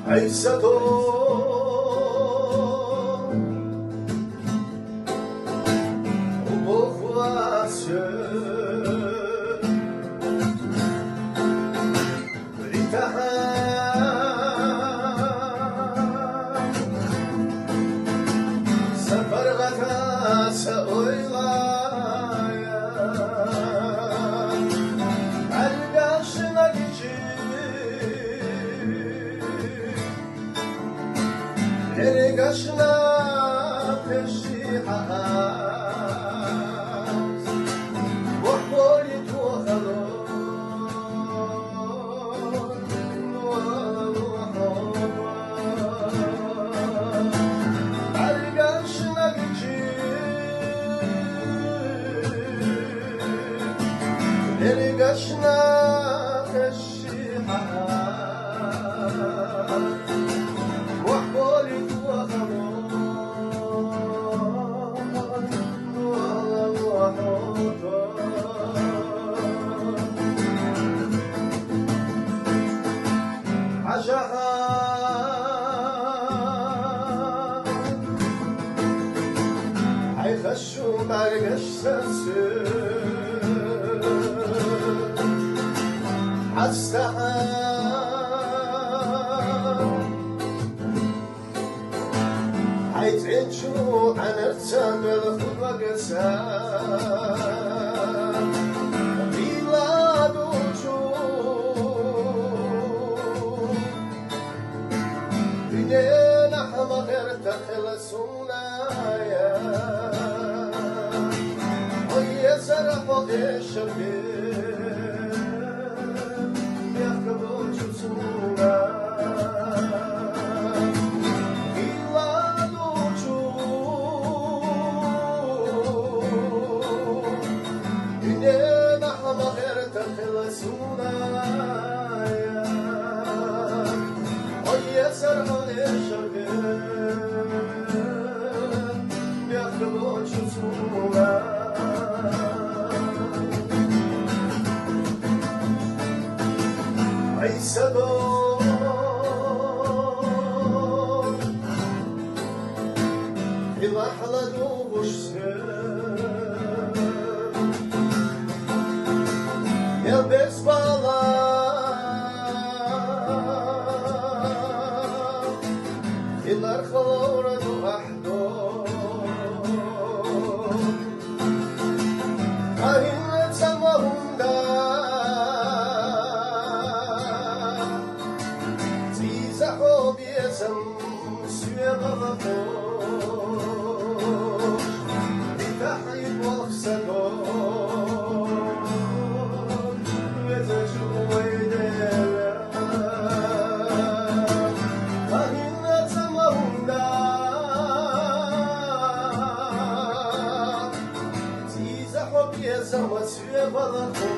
عيسى Ergaşla peşi haz Vahboli tuhalon Ergaşla gücü Ergaşla peşi haz عيخشوا مرقش سنسر عالسحاب عيتعيشوا عن ارتام الخطوة قسام بلاد وجود بنين أحمق ارتخل سونايا ويا سرحوا الشرقين يحكموا جسونا عيسى في لحظة وبشر يا بسبالة إلا الخلورة وحده أهل سماهم دا تيزحوا بيسم سوى غلطوش بتحيب والخسدون يتجوا ويدالا أهل سماهم دا تيزحوا بيسم سوى غلطوش